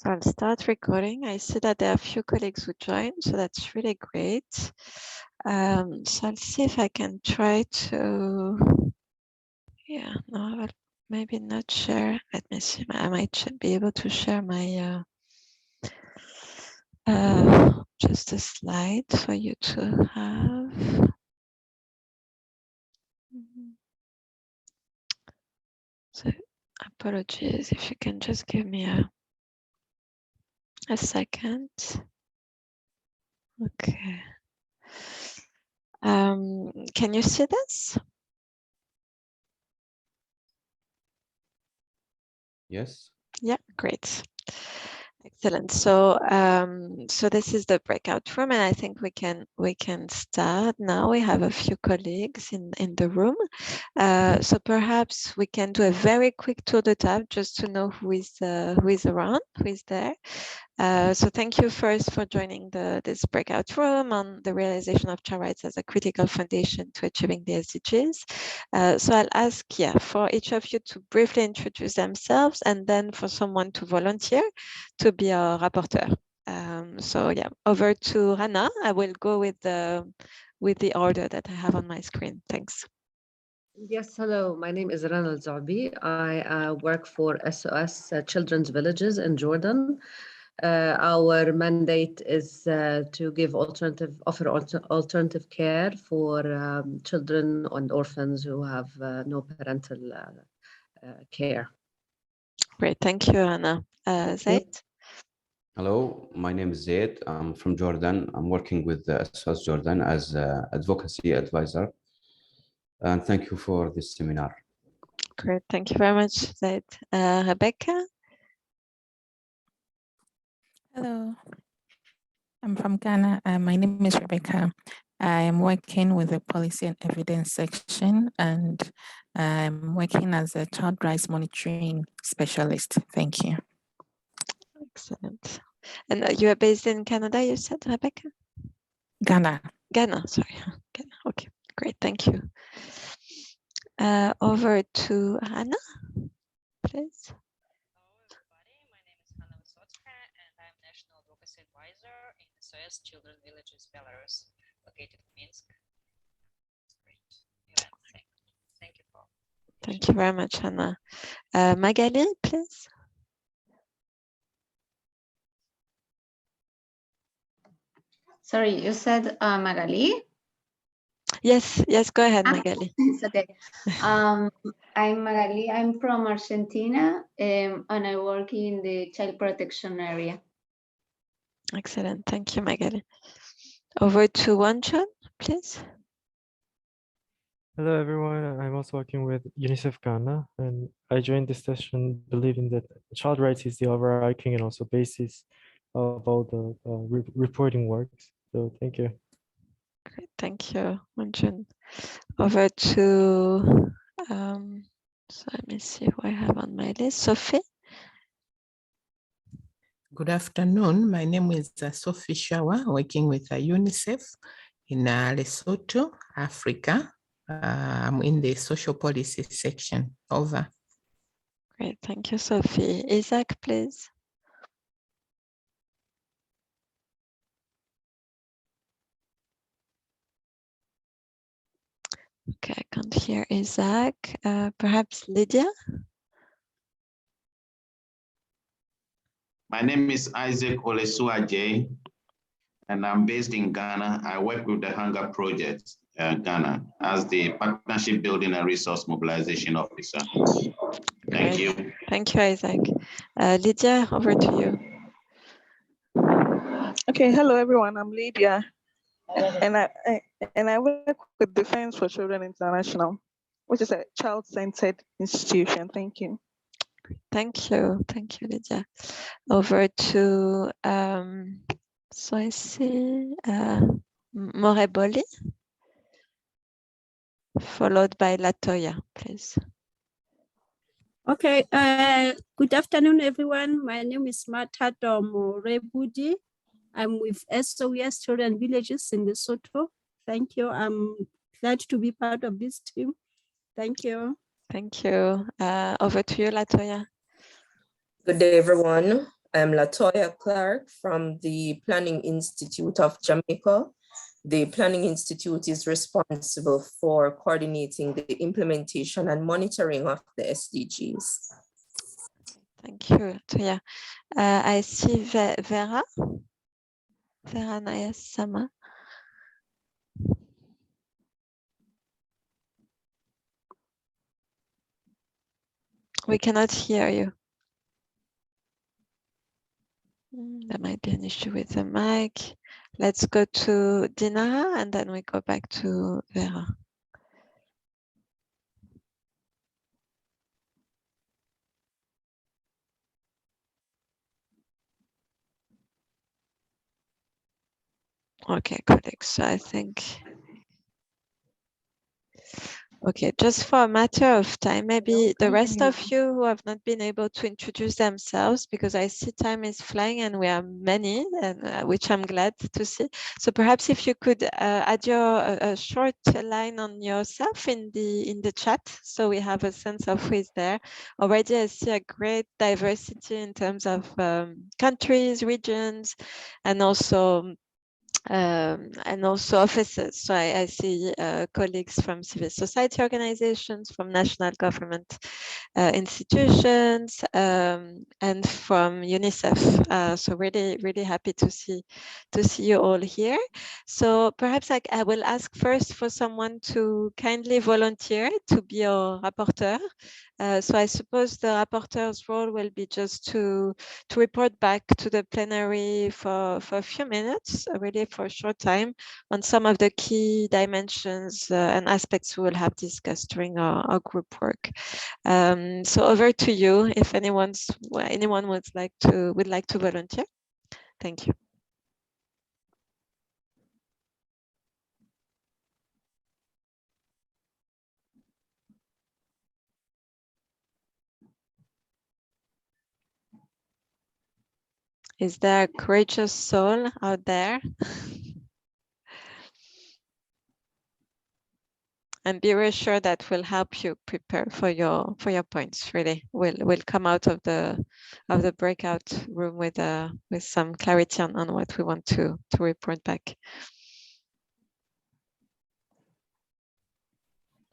So I'll start recording. I see that there are a few colleagues who joined, so that's really great. So I'll see if I can try to, no, I'll maybe not share. Let me see, I might be able to share my, just a slide for you to have. So apologies if you can just give me a second. Okay. Can you see this? Yes. Yeah, great. Excellent. So so this is the breakout room, and I think we can start now. We have a few colleagues in the room. So perhaps we can do a very quick tour de table just to know who is around, who is there. So thank you first for joining this breakout room on the realization of child rights as a critical foundation to achieving the SDGs. So I'll ask, for each of you to briefly introduce themselves, and then for someone to volunteer to be our rapporteur. So over to Rana. I will go with the order that I have on my screen. Thanks. Yes, hello. My name is Rana Al-Zabi. I work for SOS Children's Villages in Jordan. Our mandate is to give alternative care for children and orphans who have no parental care. Great, thank you, Rana. Zaid? Hello, my name is Zaid. I'm from Jordan. I'm working with SOS Jordan as advocacy advisor. And thank you for this seminar. Great, thank you very much, Zaid. Rebecca? Hello, I'm from Ghana. My name is Rebecca. I am working with the policy and evidence section, and I'm working as a child rights monitoring specialist. Thank you. Excellent. And you are based in Canada, you said, Rebecca? Ghana. Ghana, sorry. Ghana. Okay, great, thank you. Over to Hannah, please. Hello, everybody. My name is Hanna Vysotsky, and I'm National Advocacy Advisor in SOS Children's Villages, Belarus, located in Minsk. Great event. Thank you for. Thank you very much, Hannah. Magali, please. Sorry, you said Magali? Yes, go ahead, Magali. It's okay. I'm Magali. I'm from Argentina, and I work in the child protection area. Excellent. Thank you, Magali. Over to Wanchun, please. Hello, everyone. I'm also working with UNICEF Ghana, and I joined this session believing that child rights is the overarching and also basis of all the reporting works. So thank you. Great, thank you, Wanchun. Over to, so let me see who I have on my list. Sophie? Good afternoon. My name is Sophie Shawa, working with UNICEF in Lesotho, Africa. I'm in the social policy section. Over. Great, thank you, Sophie. Isaac, please. Okay, I can't hear Isaac. Perhaps Lydia? My name is Isaac Olesuaje, and I'm based in Ghana. I work with the Hunger Project, Ghana, as the Partnership Building and Resource Mobilization Officer. Thank you. Thank you, Isaac. Lydia, over to you. Okay, hello everyone. I'm Lydia, and I work with Defense for Children International, which is a child-centered institution. Thank you. Thank you, Lydia. Over to so I see Moreboli, followed by Latoya, please. Okay, good afternoon, everyone. My name is Martha Morebudi. I'm with SOS Children Villages in Lesotho. Thank you. I'm glad to be part of this team. Thank you. Thank you. Over to you, Latoya. Good day, everyone. I'm Latoya Clark from the Planning Institute of Jamaica. The Planning Institute is responsible for coordinating the implementation and monitoring of the SDGs. Thank you, Latoya. I see Vera Nayas-Sama. We cannot hear you. There might be an issue with the mic. Let's go to Dinara and then we go back to Vera. Okay, colleagues, so I think, okay, just for a matter of time, maybe the rest of you who have not been able to introduce themselves, because I see time is flying and we are many, and which I'm glad to see. So perhaps if you could add a short line on yourself in the chat, so we have a sense of who is there. Already I see a great diversity in terms of countries, regions, and also offices. So I see colleagues from civil society organizations, from national government institutions, and from UNICEF. So really happy to see you all here. So perhaps I will ask first for someone to kindly volunteer to be our rapporteur. So I suppose the rapporteur's role will be just to report back to the plenary for a few minutes, really for a short time, on some of the key dimensions and aspects we will have discussed during our group work. So over to you, if anyone would like to volunteer. Thank you. Is there a courageous soul out there? And be reassured that will help you prepare for your points. Really, we'll come out of the breakout room with some clarity on what we want to report back.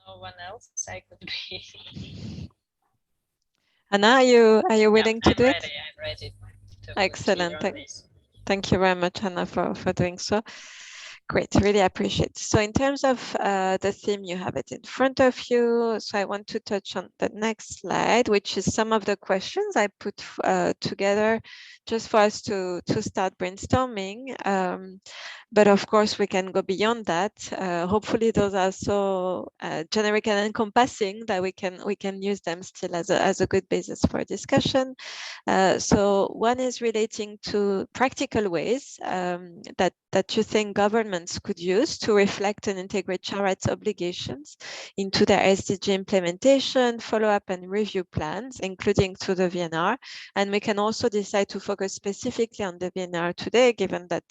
No one else? I could be. Anna, are you willing to do it? I'm ready. Excellent. Thank you very much, Anna, for doing so. Great, really appreciate it. So in terms of the theme, you have it in front of you. So I want to touch on the next slide, which is some of the questions I put together just for us to start brainstorming. But of course, we can go beyond that. Hopefully, those are so generic and encompassing that we can use them still as a good basis for a discussion. So one is relating to practical ways that you think governments could use to reflect and integrate child rights obligations into their SDG implementation, follow-up and review plans, including through the VNR. And we can also decide to focus specifically on the VNR today, given that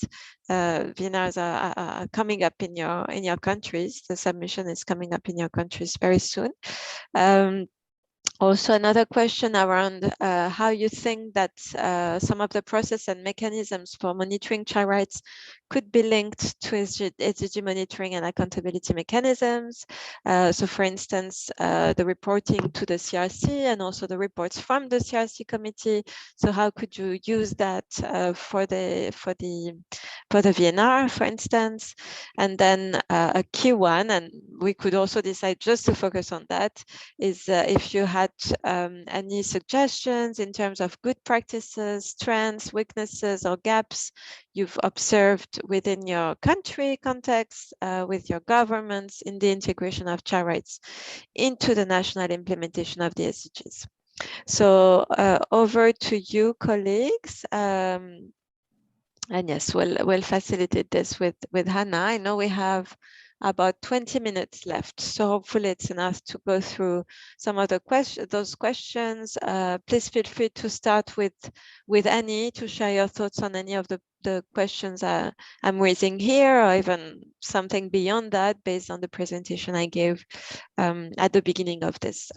VNRs are coming up in your countries. The submission is coming up in your countries very soon. Also, another question around how you think that some of the process and mechanisms for monitoring child rights could be linked to SDG monitoring and accountability mechanisms. So for instance, the reporting to the CRC and also the reports from the CRC committee. So how could you use that for the VNR, for instance? And then a key one, and we could also decide just to focus on that, is if you had any suggestions in terms of good practices, trends, weaknesses, or gaps you've observed within your country context, with your governments in the integration of child rights into the national implementation of the SDGs. So over to you, colleagues. And yes, we'll facilitate this with Hannah. I know we have about 20 minutes left, so hopefully it's enough to go through some of those questions. Please feel free to start with Annie to share your thoughts on any of the questions I'm raising here, or even something beyond that based on the presentation I gave at the beginning of this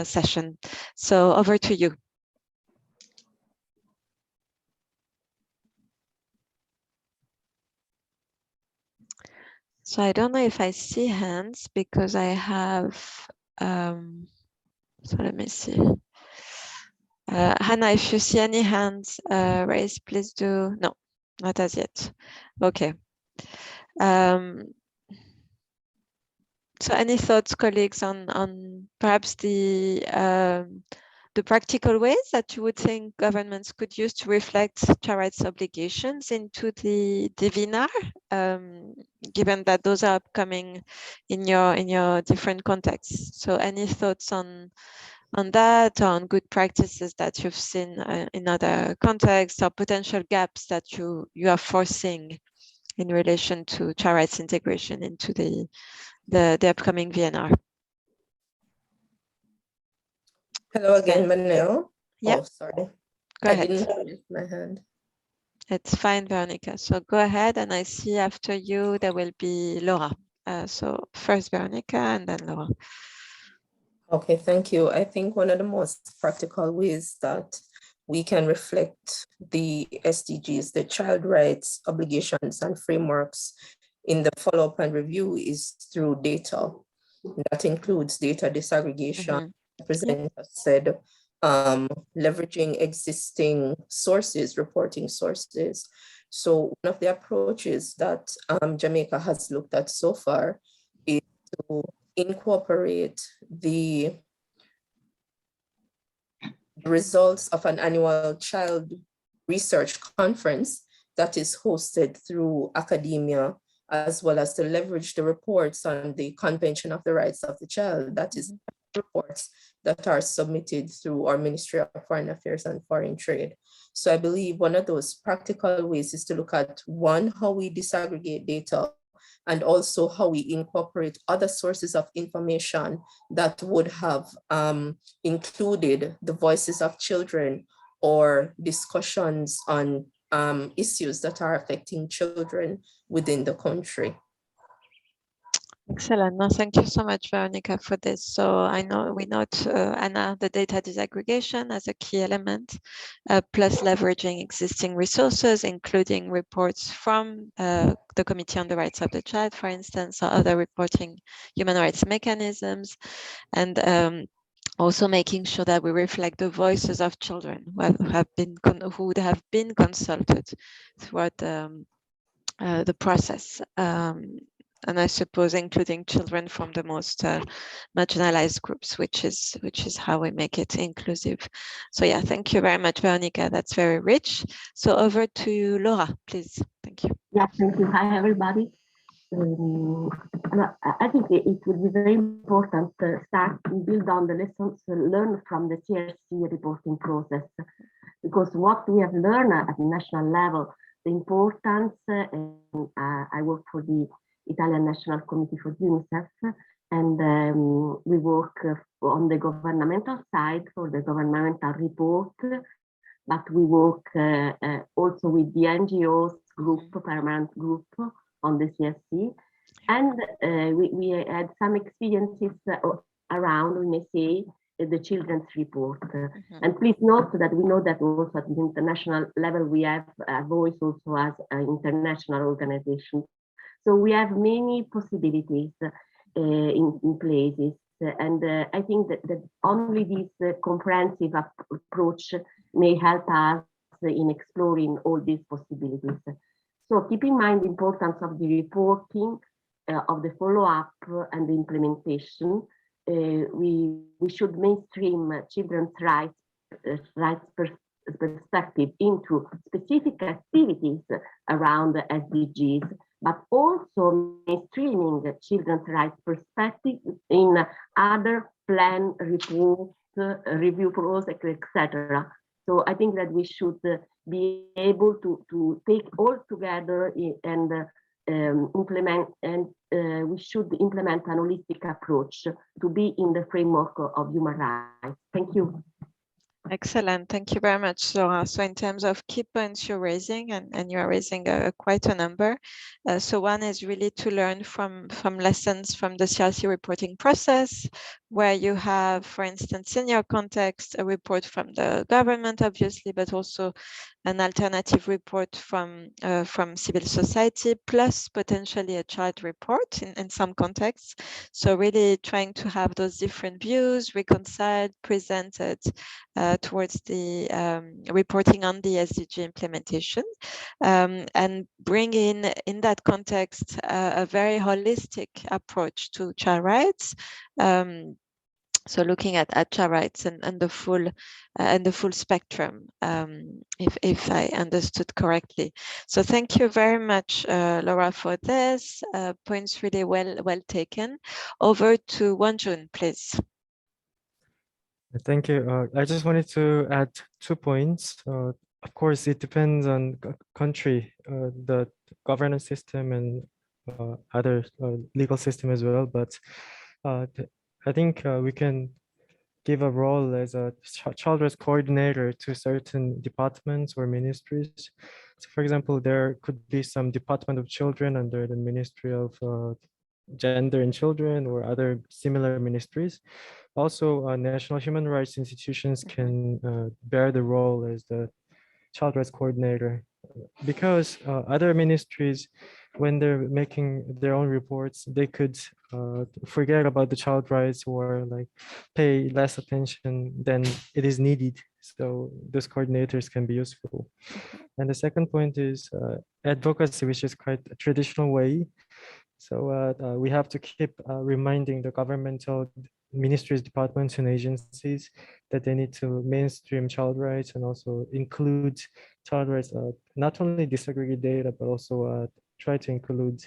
session. So over to you. So I don't know if I see hands because I have, so let me see. Hannah, if you see any hands raised, please do. No, not as yet. Okay. So any thoughts, colleagues, on perhaps the practical ways that you would think governments could use to reflect child rights obligations into the VNR, given that those are upcoming in your different contexts? So any thoughts on that, on good practices that you've seen in other contexts, or potential gaps that you are foreseeing in relation to child rights integration into the upcoming VNR? Hello again, Manel. Yeah. Oh, sorry. Go ahead. I didn't raise my hand. It's fine, Veronica. So go ahead, and I see after you there will be Laura. So first Veronica and then Laura. Okay, thank you. I think one of the most practical ways that we can reflect the SDGs, the child rights obligations and frameworks in the follow-up and review is through data. That includes data disaggregation, presenter said, leveraging existing sources, reporting sources. So one of the approaches that Jamaica has looked at so far is to incorporate the results of an annual child research conference that is hosted through academia, as well as to leverage the reports on the Convention of the Rights of the Child, that is reports that are submitted through our Ministry of Foreign Affairs and Foreign Trade. So I believe one of those practical ways is to look at, one, how we disaggregate data, and also how we incorporate other sources of information that would have included the voices of children or discussions on issues that are affecting children within the country. Excellent. No, thank you so much, Veronica, for this. So I know we note, Anna, the data disaggregation as a key element, plus leveraging existing resources, including reports from the Committee on the Rights of the Child, for instance, or other reporting human rights mechanisms, and also making sure that we reflect the voices of children who would have been consulted throughout the process. And I suppose including children from the most marginalized groups, which is how we make it inclusive. So yeah, thank you very much, Veronica. That's very rich. So over to you, Laura, please. Thank you. Yeah, thank you. Hi, everybody. I think it would be very important to start and build on the lessons learned from the CRC reporting process, because what we have learned at the national level, the importance, and I work for the Italian National Committee for UNICEF, and we work on the governmental side for the governmental report, but we work also with the NGOs group, permanent group on the CSC, and we had some experiences around, we may say, the children's report. And please note that we know that also at the international level we have a voice also as an international organization. So we have many possibilities in places, and I think that only this comprehensive approach may help us in exploring all these possibilities. So keep in mind the importance of the reporting, of the follow-up and the implementation. We should mainstream children's rights perspective into specific activities around the SDGs, but also mainstreaming children's rights perspective in other plan, report, review process, etc. So I think that we should be able to take all together and implement, and we should implement an holistic approach to be in the framework of human rights. Thank you. Excellent. Thank you very much, Laura. So in terms of key points you're raising, and you are raising quite a number. So one is really to learn from lessons from the CRC reporting process, where you have, for instance, in your context, a report from the government, obviously, but also an alternative report from civil society, plus potentially a child report in some contexts. So really trying to have those different views reconciled, presented towards the reporting on the SDG implementation, and bring in that context a very holistic approach to child rights. So looking at child rights and the full spectrum, if I understood correctly. So thank you very much, Laura, for this. Points really well taken. Over to Wonjun, please. Thank you. I just wanted to add 2 points. Of course, it depends on country, the governance system and other legal system as well. But I think we can give a role as a child rights coordinator to certain departments or ministries. So for example, there could be some Department of Children under the Ministry of Gender and Children or other similar ministries. Also, national human rights institutions can bear the role as the child rights coordinator, because other ministries, when they're making their own reports, they could forget about the child rights or like pay less attention than it is needed. So those coordinators can be useful. And the second point is advocacy, which is quite a traditional way. So we have to keep reminding the governmental ministries, departments, and agencies that they need to mainstream child rights and also include child rights, not only disaggregate data, but also try to include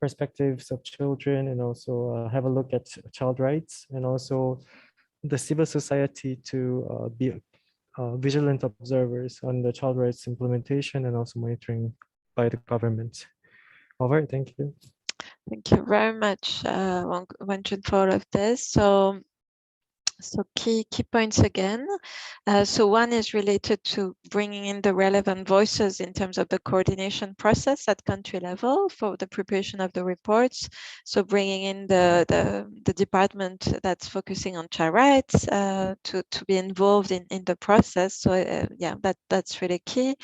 perspectives of children and also have a look at child rights, and also the civil society to be vigilant observers on the child rights implementation and also monitoring by the government. Over, thank you. Thank you very much, Wonjun, for all of this. So key points again. So one is related to bringing in the relevant voices in terms of the coordination process at country level for the preparation of the reports. So bringing in the department that's focusing on child rights to be involved in the process. So yeah, that's really key.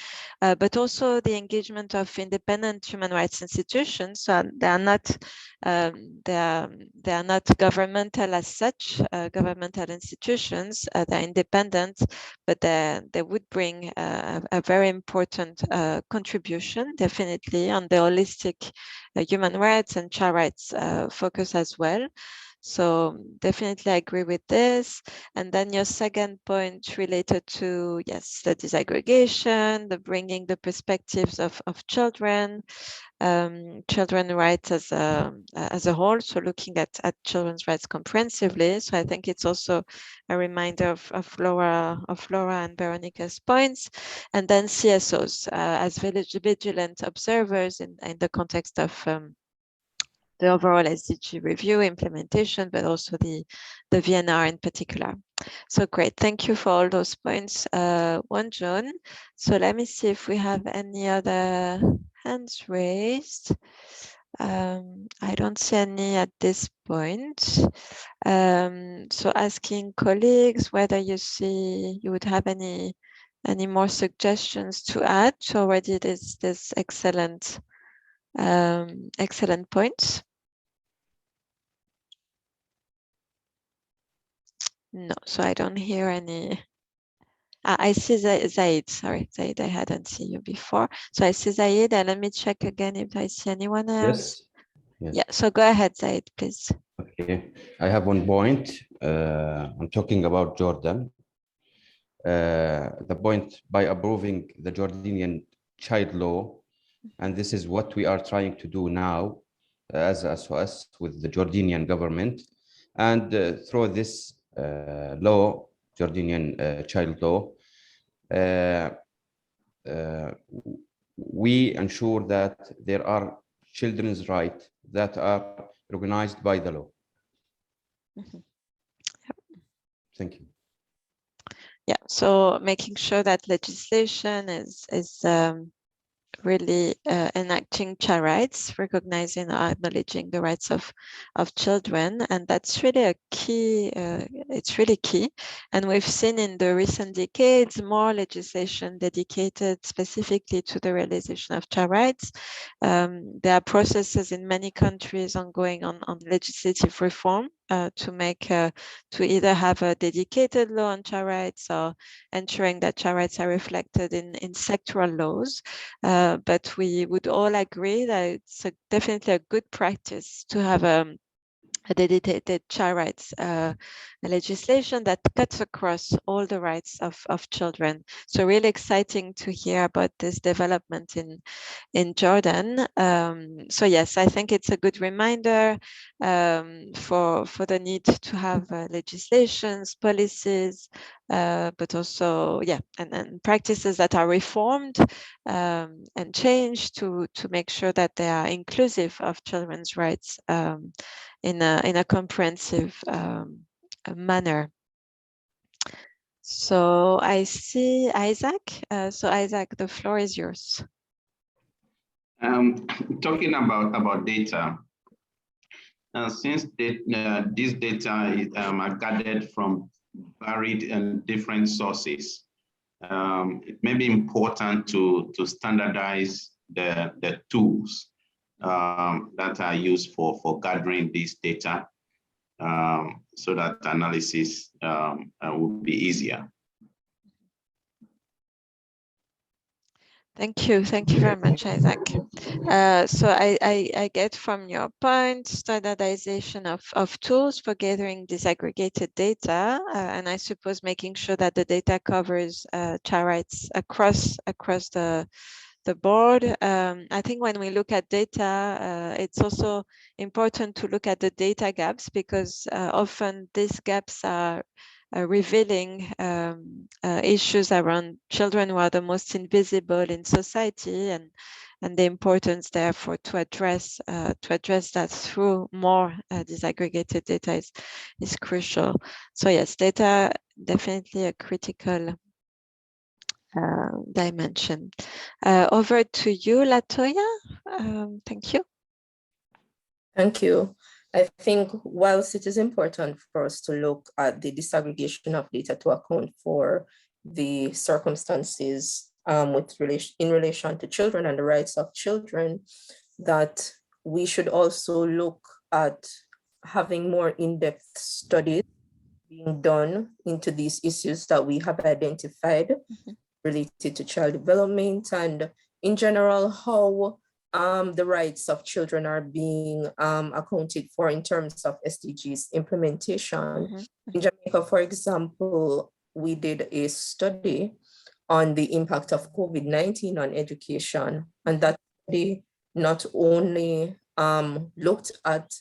But also the engagement of independent human rights institutions. So they are not governmental as such, governmental institutions. They're independent, but they would bring a very important contribution, definitely, on the holistic human rights and child rights focus as well. So definitely I agree with this. And then your second point related to, yes, the disaggregation, the bringing the perspectives of children, children's rights as a whole, so looking at children's rights comprehensively. So I think it's also a reminder of Laura and Veronica's points. And then CSOs as vigilant observers in the context of the overall SDG review implementation, but also the VNR in particular. So great, thank you for all those points, Wonjun. So let me see if we have any other hands raised. I don't see any at this point. So asking colleagues whether you would have any more suggestions to add to already this excellent points. No, so I don't hear any. I see Zaid. Sorry, Zaid, I hadn't seen you before. So I see Zaid, and let me check again if I see anyone else. Yes. Yeah, so go ahead, Zaid, please. Okay, I have one point. I'm talking about Jordan. The point by approving the Jordanian child law, and this is what we are trying to do now as SOS with the Jordanian government, and through this law, Jordanian child law, we ensure that there are children's rights that are recognized by the law. Mm-hmm. Thank you. Yeah, so making sure that legislation is really enacting child rights, recognizing or acknowledging the rights of children, and that's really a key. It's really key, and we've seen in the recent decades more legislation dedicated specifically to the realization of child rights. There are processes in many countries ongoing on legislative reform to make to either have a dedicated law on child rights or ensuring that child rights are reflected in sectoral laws. But we would all agree that it's definitely a good practice to have a dedicated child rights legislation that cuts across all the rights of children. So really exciting to hear about this development in Jordan. So yes, I think it's a good reminder for the need to have legislations, policies, but also and practices that are reformed and changed to make sure that they are inclusive of children's rights in a comprehensive manner. So I see Isaac. So Isaac, the floor is yours. Talking about data, since this data are gathered from varied and different sources, it may be important to standardize the tools that are used for gathering this data so that analysis will be easier. Thank you very much, Isaac. So I get from your point standardization of tools for gathering disaggregated data, and I suppose making sure that the data covers child rights across the board. I think when we look at data, it's also important to look at the data gaps, because often these gaps are revealing issues around children who are the most invisible in society, and the importance therefore to address that through more disaggregated data is crucial. So yes, data definitely a critical dimension. Over to you, Latoya. Thank you. Thank you. I think whilst it is important for us to look at the disaggregation of data to account for the circumstances in relation to children and the rights of children, that we should also look at having more in-depth studies being done into these issues that we have identified related to child development, and in general, how the rights of children are being accounted for in terms of SDGs implementation. In Jamaica, for example, we did a study on the impact of COVID-19 on education, and that study not only looked at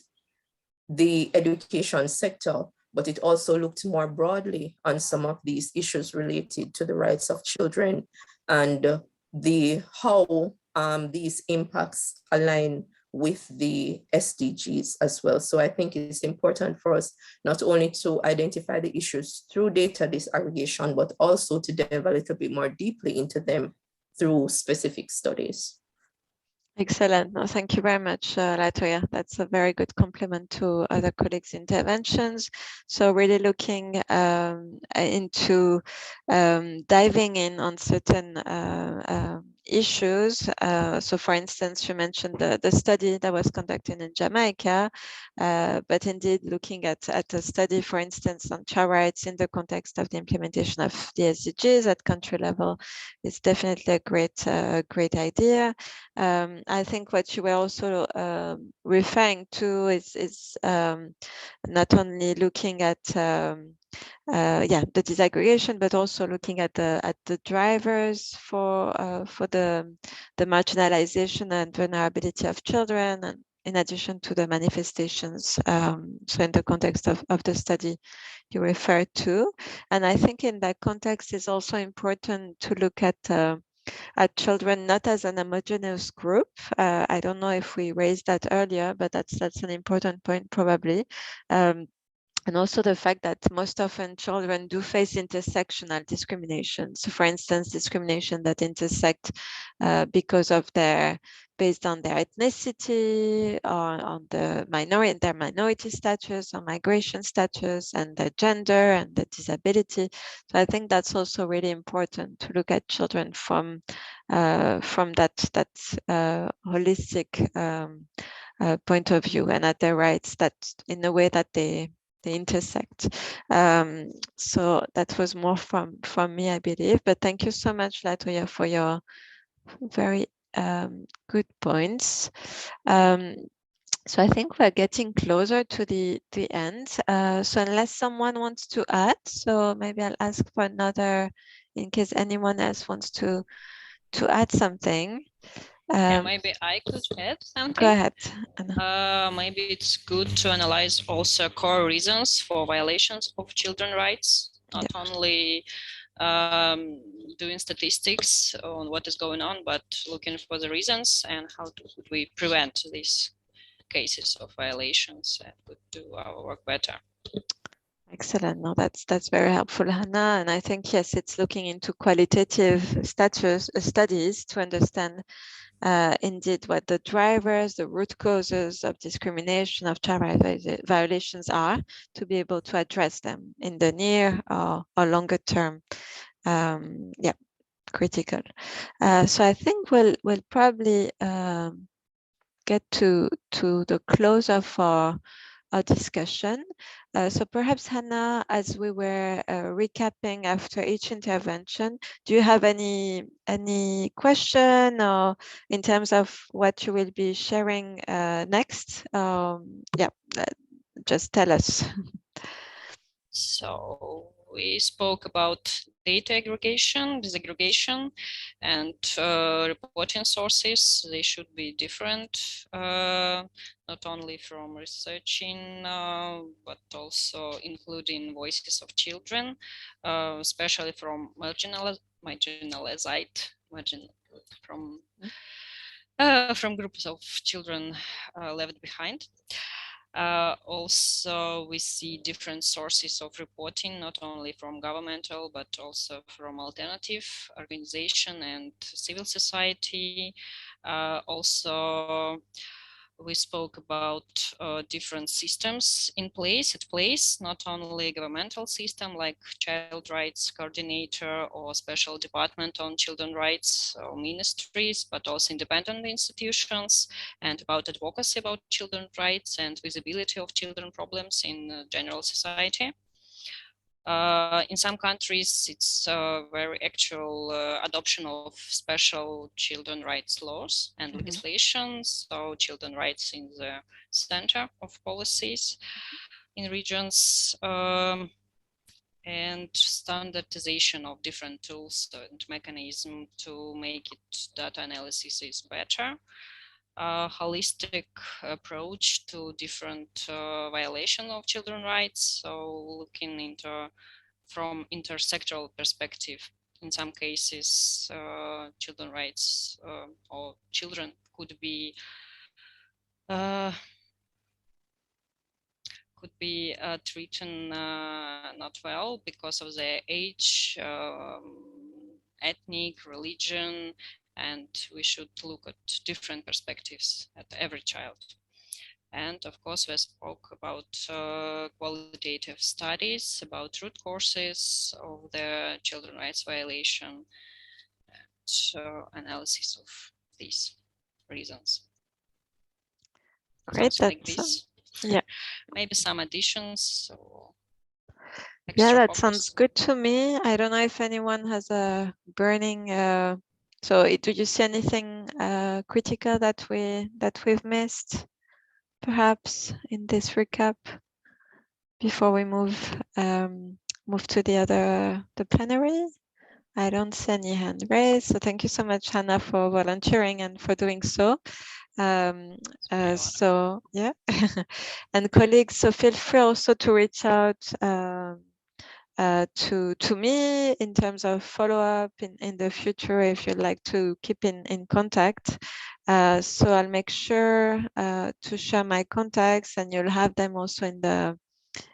the education sector, but it also looked more broadly on some of these issues related to the rights of children and how these impacts align with the SDGs as well. So I think it's important for us not only to identify the issues through data disaggregation, but also to delve a little bit more deeply into them through specific studies. Excellent. No, thank you very much, Latoya. That's a very good complement to other colleagues' interventions. So really looking into diving in on certain issues. So for instance, you mentioned the study that was conducted in Jamaica, but indeed looking at a study, for instance, on child rights in the context of the implementation of the SDGs at country level is definitely a great idea. I think what you were also referring to is not only looking at the disaggregation, but also looking at the drivers for the marginalization and vulnerability of children, and in addition to the manifestations. So in the context of the study you referred to, and I think in that context it's also important to look at children not as an homogeneous group. I don't know if we raised that earlier, but that's an important point probably. And also the fact that most often children do face intersectional discrimination. So for instance, discrimination that intersect because of based on their ethnicity or on their minority status or migration status and their gender and the disability. So I think that's also really important to look at children from that holistic point of view and at their rights, that in a way that they intersect. So that was more from me, I believe. But thank you so much, Latoya, for your very good points. So I think we're getting closer to the end. So unless someone wants to add, so maybe I'll ask for another, in case anyone else wants to add something. Yeah, maybe I could add something. Go ahead, Anna. Maybe it's good to analyze also core reasons for violations of children's rights, not only doing statistics on what is going on, but looking for the reasons and how could we prevent these cases of violations and could do our work better. Excellent. No, that's very helpful, Hannah. And I think, yes, it's looking into qualitative studies to understand indeed what the drivers, the root causes of discrimination, of child rights violations are, to be able to address them in the near or longer term. Yeah, critical. So I think we'll probably get to the close of our discussion. So perhaps, Hannah, as we were recapping after each intervention, do you have any question or in terms of what you will be sharing next? Yeah, just tell us. So we spoke about data aggregation, disaggregation, and reporting sources. They should be different, not only from researching, but also including voices of children, especially from from groups of children left behind. Also, we see different sources of reporting, not only from governmental, but also from alternative organization and civil society. Also, we spoke about different systems at place, not only governmental system like child rights coordinator or special department on children's rights or ministries, but also independent institutions, and about advocacy about children's rights and visibility of children problems in general society. In some countries, it's very actual adoption of special children rights laws and legislation. So children rights in the center of policies in regions, and standardization of different tools and mechanism to make it data analysis is better. Holistic approach to different violation of children's rights. So looking into from intersectoral perspective. In some cases, children's rights or children could be treated not well because of their age, ethnic, religion, and we should look at different perspectives at every child. And of course, we spoke about qualitative studies, about root causes of the children's rights violation, and analysis of these reasons. Great, like this. Yeah. Maybe some additions. Yeah, that sounds good to me. I don't know if anyone has a burning. So, do you see anything critical that we've missed, perhaps in this recap, before we move to the plenary? I don't see any hand raised. So thank you so much, Hannah, for volunteering and for doing so. So yeah, and colleagues, so feel free also to reach out to me in terms of follow-up in the future if you'd like to keep in contact. So I'll make sure to share my contacts, and you'll have them also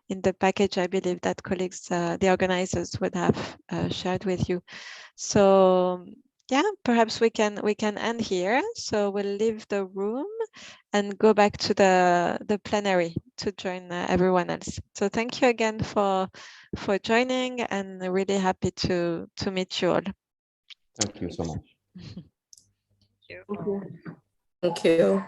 in the package, I believe that colleagues, the organizers would have shared with you. So yeah, perhaps we can end here. So we'll leave the room and go back to the plenary to join everyone else. So thank you again for joining, and really happy to meet you all. Thank you so much. Thank you. Thank you. Thank you.